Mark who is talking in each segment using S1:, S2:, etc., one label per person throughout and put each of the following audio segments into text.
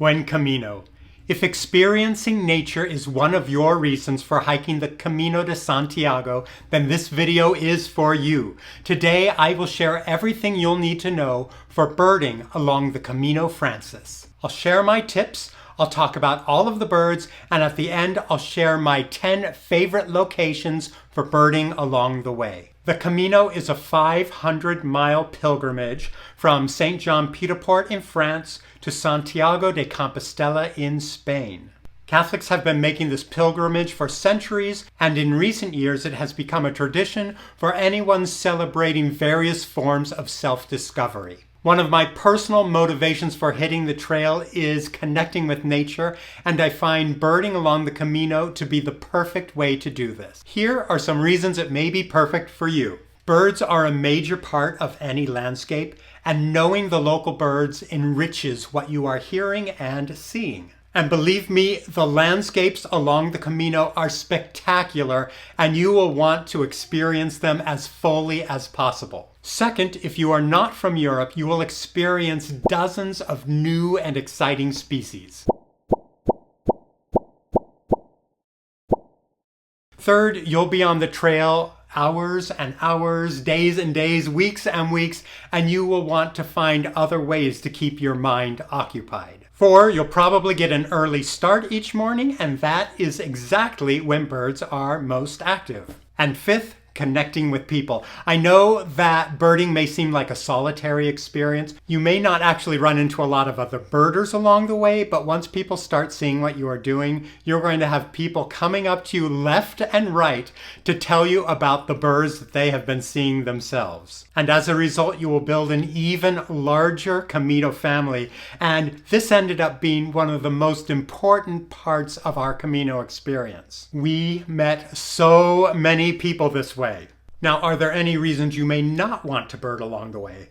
S1: Buen camino. If experiencing nature is one of your reasons for hiking the Camino de Santiago, then this video is for you. Today, I will share everything you'll need to know for birding along the Camino Francés. I'll share my tips, I'll talk about all of the birds, and at the end, I'll share my 10 favorite locations for birding along the way. The Camino is a 500-mile pilgrimage from St. Jean Pied de Port in France to Santiago de Compostela in Spain. Catholics have been making this pilgrimage for centuries, and in recent years it has become a tradition for anyone celebrating various forms of self-discovery. One of my personal motivations for hitting the trail is connecting with nature, and I find birding along the Camino to be the perfect way to do this. Here are some reasons it may be perfect for you. Birds are a major part of any landscape, and knowing the local birds enriches what you are hearing and seeing. And believe me, the landscapes along the Camino are spectacular, and you will want to experience them as fully as possible. Second, if you are not from Europe, you will experience dozens of new and exciting species. Third, you'll be on the trail hours and hours, days and days, weeks and weeks, and you will want to find other ways to keep your mind occupied. 4, you'll probably get an early start each morning, and that is exactly when birds are most active. And 5th, connecting with people. I know that birding may seem like a solitary experience. You may not actually run into a lot of other birders along the way, but once people start seeing what you are doing, you're going to have people coming up to you left and right to tell you about the birds that they have been seeing themselves. And as a result, you will build an even larger Camino family. And this ended up being one of the most important parts of our Camino experience. We met so many people this way. Now, are there any reasons you may not want to bird along the way?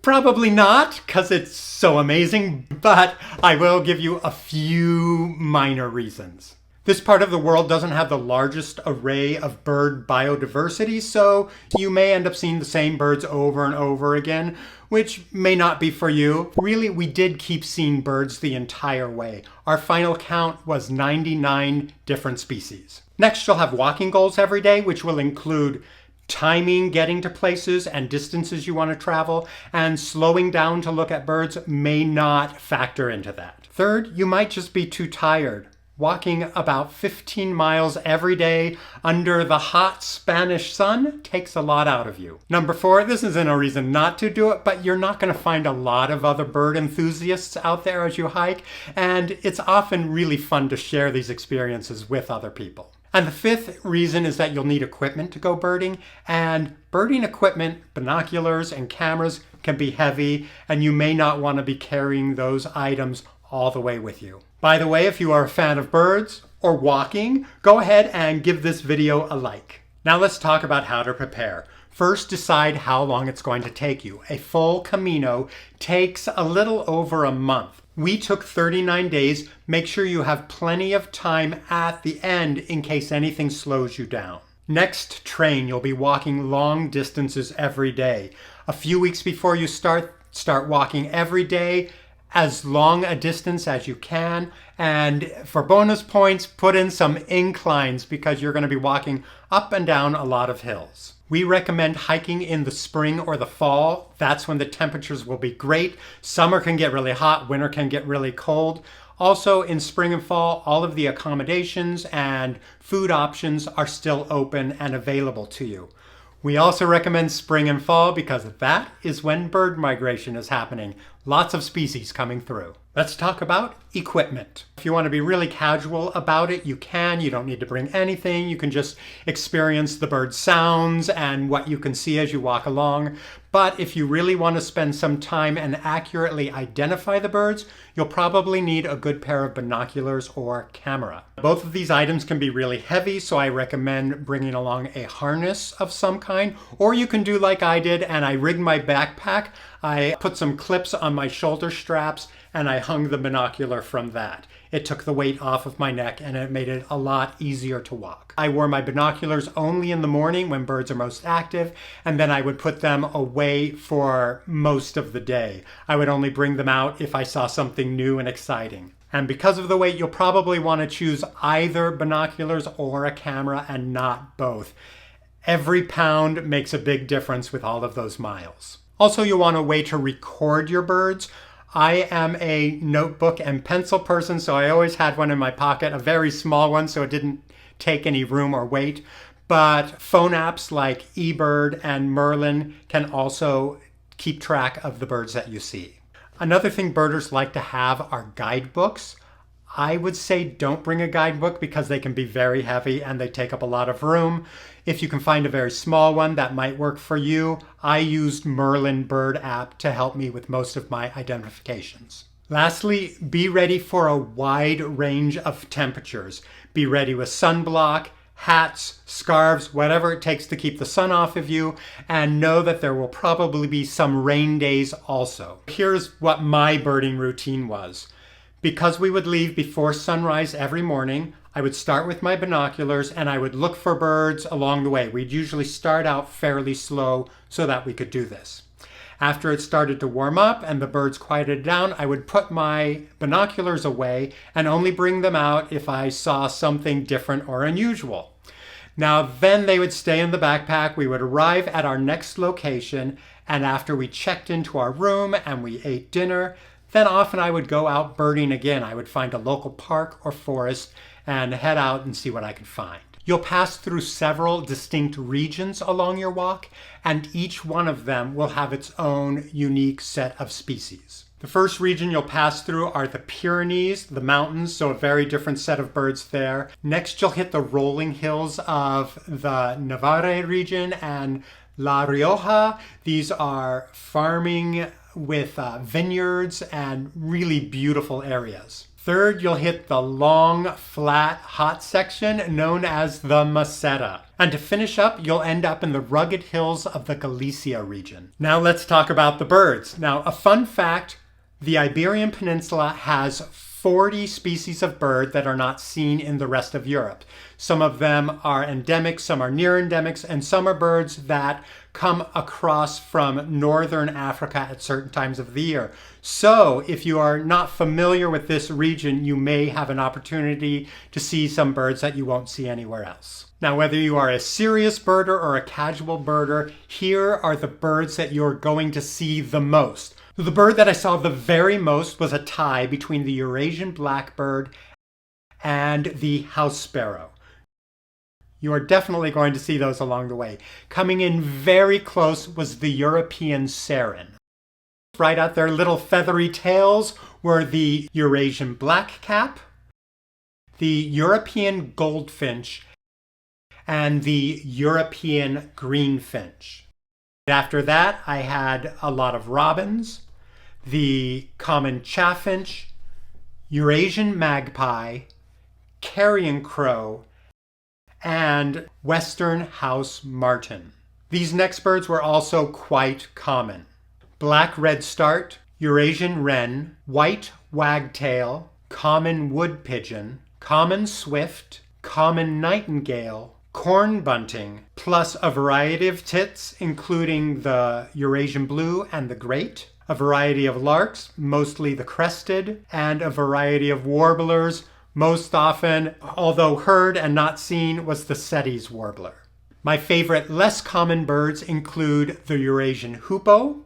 S1: Probably not, because it's so amazing, but I will give you a few minor reasons. This part of the world doesn't have the largest array of bird biodiversity, so you may end up seeing the same birds over and over again, which may not be for you. Really, we did keep seeing birds the entire way. Our final count was 99 different species. Next, you'll have walking goals every day, which will include timing getting to places and distances you want to travel, and slowing down to look at birds may not factor into that. Third, you might just be too tired. Walking about 15 miles every day under the hot Spanish sun takes a lot out of you. Number 4, this isn't a reason not to do it, but you're not going to find a lot of other bird enthusiasts out there as you hike, and it's often really fun to share these experiences with other people. And the 5th reason is that you'll need equipment to go birding, and birding equipment, binoculars and cameras, can be heavy, and you may not want to be carrying those items all the way with you. By the way, if you are a fan of birds or walking, go ahead and give this video a like. Now let's talk about how to prepare. First, decide how long it's going to take you. A full Camino takes a little over a month. We took 39 days. Make sure you have plenty of time at the end in case anything slows you down. Next, train. You'll be walking long distances every day. A few weeks before you start walking every day, as long a distance as you can, and for bonus points, put in some inclines because you're going to be walking up and down a lot of hills. We recommend hiking in the spring or the fall. That's when the temperatures will be great. Summer can get really hot, winter can get really cold. Also, in spring and fall, all of the accommodations and food options are still open and available to you. We also recommend spring and fall because that is when bird migration is happening. Lots of species coming through. Let's talk about equipment. If you want to be really casual about it, you can. You don't need to bring anything. You can just experience the bird sounds and what you can see as you walk along. But if you really want to spend some time and accurately identify the birds, you'll probably need a good pair of binoculars or camera. Both of these items can be really heavy, so I recommend bringing along a harness of some kind, or you can do like I did and I rigged my backpack. I put some clips on on my shoulder straps and I hung the binocular from that. It took the weight off of my neck and it made it a lot easier to walk. I wore my binoculars only in the morning when birds are most active, and then I would put them away for most of the day. I would only bring them out if I saw something new and exciting. And because of the weight, you'll probably want to choose either binoculars or a camera and not both. Every pound makes a big difference with all of those miles. Also, you'll want a way to record your birds. I am a notebook and pencil person, so I always had one in my pocket, a very small one, so it didn't take any room or weight. But phone apps like eBird and Merlin can also keep track of the birds that you see. Another thing birders like to have are guidebooks. I would say don't bring a guidebook because they can be very heavy and they take up a lot of room. If you can find a very small one, that might work for you. I used Merlin Bird app to help me with most of my identifications. Lastly, be ready for a wide range of temperatures. Be ready with sunblock, hats, scarves, whatever it takes to keep the sun off of you, and know that there will probably be some rain days also. Here's what my birding routine was. Because we would leave before sunrise every morning, I would start with my binoculars and I would look for birds along the way. We'd usually start out fairly slow so that we could do this. After it started to warm up and the birds quieted down, I would put my binoculars away and only bring them out if I saw something different or unusual. Now then they would stay in the backpack. We would arrive at our next location, and after we checked into our room and we ate dinner, then often I would go out birding again. I would find a local park or forest and head out and see what I could find. You'll pass through several distinct regions along your walk, and each one of them will have its own unique set of species. The first region you'll pass through are the Pyrenees, the mountains, so a very different set of birds there. Next, you'll hit the rolling hills of the Navarre region and La Rioja. These are farming with vineyards and really beautiful areas. Third, you'll hit the long, flat, hot section known as the Meseta. And to finish up, you'll end up in the rugged hills of the Galicia region. Now let's talk about the birds. Now, a fun fact, the Iberian Peninsula has 40 species of bird that are not seen in the rest of Europe. Some of them are endemic, some are near endemics, and some are birds that come across from northern Africa at certain times of the year. So if you are not familiar with this region, you may have an opportunity to see some birds that you won't see anywhere else. Now, whether you are a serious birder or a casual birder, here are the birds that you're going to see the most. The bird that I saw the very most was a tie between the Eurasian blackbird and the house sparrow. You are definitely going to see those along the way. Coming in very close was the European serin. Right at their little feathery tails were the Eurasian blackcap, the European goldfinch, and the European greenfinch. After that, I had a lot of robins, the common chaffinch, Eurasian magpie, carrion crow, and western house martin. These next birds were also quite common. Black redstart, Eurasian wren, white wagtail, common wood pigeon, common swift, common nightingale, corn bunting, plus a variety of tits, including the Eurasian blue and the great, a variety of larks, mostly the crested, and a variety of warblers. Most often, although heard and not seen, was the Sette's warbler. My favorite less common birds include the Eurasian hoopoe,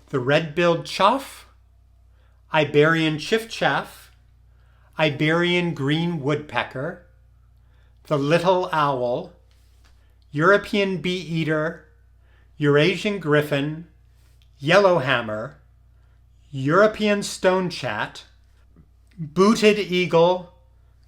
S1: the red-billed chough, Iberian chiffchaff, Iberian green woodpecker, the little owl, European bee-eater, Eurasian griffin, yellowhammer, European stonechat, booted eagle,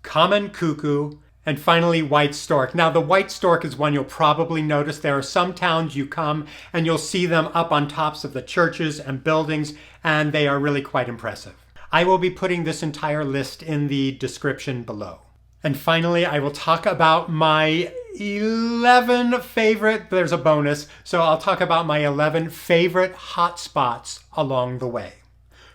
S1: common cuckoo, and finally white stork. Now the white stork is one you'll probably notice. There are some towns you come and you'll see them up on tops of the churches and buildings, and they are really quite impressive. I will be putting this entire list in the description below. And finally, I will talk about my 11 favorite, there's a bonus, so I'll talk about my 11 favorite hot spots along the way.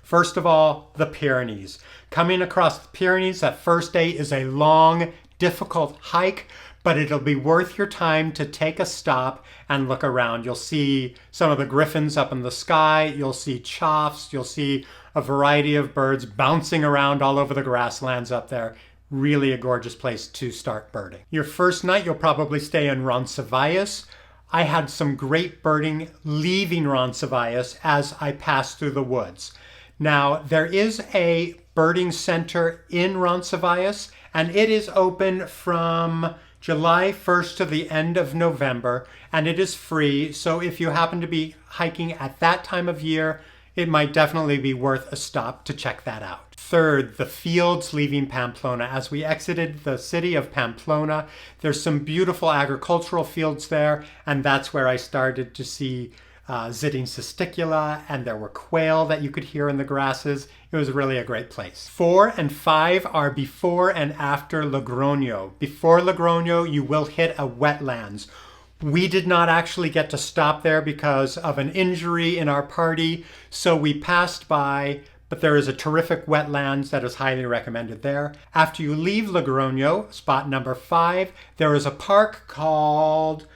S1: First of all, the Pyrenees. Coming across the Pyrenees, that first day is a long, difficult hike, but it'll be worth your time to take a stop and look around. You'll see some of the griffins up in the sky, you'll see choughs, you'll see a variety of birds bouncing around all over the grasslands up there. Really a gorgeous place to start birding. Your first night, you'll probably stay in Roncesvalles. I had some great birding leaving Roncesvalles as I passed through the woods. Now, there is a birding center in Roncesvalles, and it is open from July 1st to the end of November, and it is free. So if you happen to be hiking at that time of year, it might definitely be worth a stop to check that out. Third, the fields leaving Pamplona. As we exited the city of Pamplona, there's some beautiful agricultural fields there, and that's where I started to see Zitting cisticula, and there were quail that you could hear in the grasses. It was really a great place. 4 and 5 are before and after Logroño. Before Logroño, you will hit a wetlands. We did not actually get to stop there because of an injury in our party, so we passed by, but there is a terrific wetlands that is highly recommended there. After you leave Logroño, spot number 5, there is a park called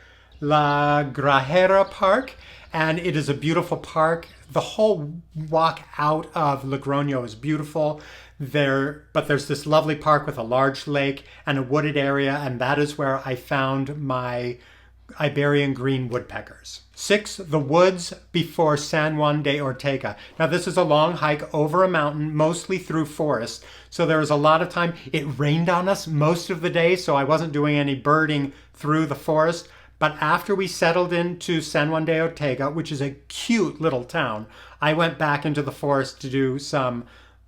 S1: La Grajera Park, and it is a beautiful park. The whole walk out of Logroño is beautiful. But there's this lovely park with a large lake and a wooded area, and that is where I found my Iberian green woodpeckers. 6, the woods before San Juan de Ortega. Now this is a long hike over a mountain, mostly through forest. So there was a lot of time. It rained on us most of the day, so I wasn't doing any birding through the forest. But after we settled into San Juan de Ortega, which is a cute little town, I went back into the forest to do some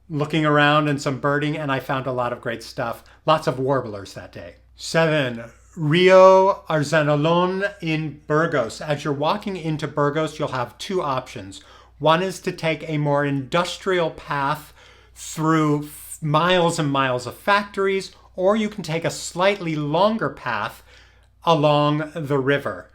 S1: looking around and some birding, and I found a lot of great stuff. Lots of warblers that day. 7, Rio Arzanolon in Burgos. As you're walking into Burgos, you'll have 2 options. One is to take a more industrial path through miles and miles of factories, or you can take a slightly longer path along the river.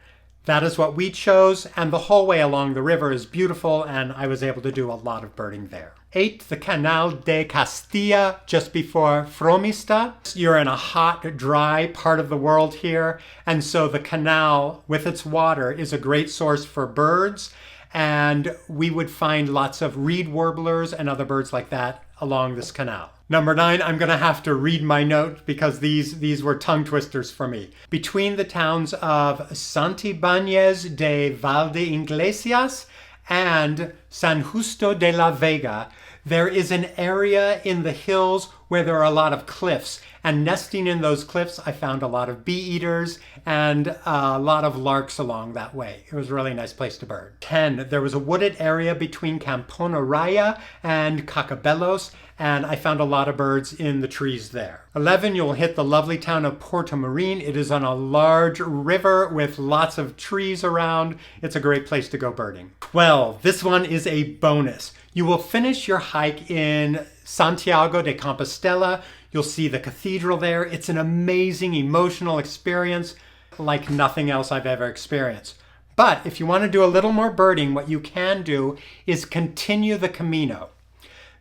S1: That is what we chose, and the whole way along the river is beautiful, and I was able to do a lot of birding there. 8, the Canal de Castilla, just before Fromista. You're in a hot, dry part of the world here, and so the canal with its water is a great source for birds, and we would find lots of reed warblers and other birds like that along this canal. Number 9, I'm going to have to read my note because these were tongue twisters for me. Between the towns of Santibáñez de Valdeiglesias and San Justo de la Vega, there is an area in the hills where there are a lot of cliffs. And nesting in those cliffs, I found a lot of bee eaters and a lot of larks along that way. It was a really nice place to bird. 10, there was a wooded area between Campona Raya and Cacabelos, and I found a lot of birds in the trees there. 11, you'll hit the lovely town of Puerto Marin. It is on a large river with lots of trees around. It's a great place to go birding. 12, this one is a bonus. You will finish your hike in Santiago de Compostela. You'll see the cathedral there. It's an amazing emotional experience like nothing else I've ever experienced. But if you want to do a little more birding, what you can do is continue the Camino.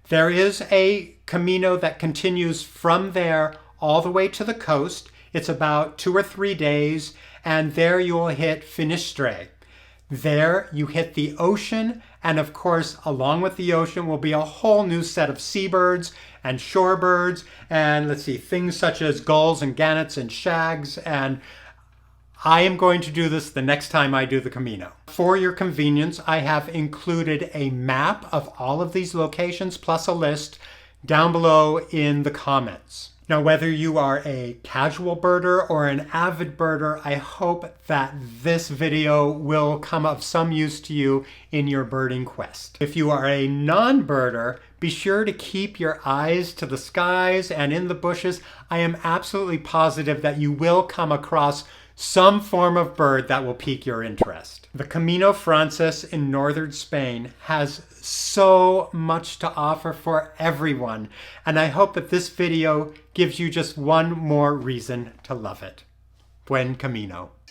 S1: There is a Camino that continues from there all the way to the coast. It's about 2 or 3 days, and there you will hit Finistre. There you hit the ocean, and of course, along with the ocean will be a whole new set of seabirds and shorebirds, and let's see, things such as gulls and gannets and shags, and I am going to do this the next time I do the Camino. For your convenience, I have included a map of all of these locations plus a list down below in the comments. Now, whether you are a casual birder or an avid birder, I hope that this video will come of some use to you in your birding quest. If you are a non-birder, be sure to keep your eyes to the skies and in the bushes. I am absolutely positive that you will come across some form of bird that will pique your interest. The Camino Francés in northern Spain has so much to offer for everyone, and I hope that this video gives you just one more reason to love it. Buen camino.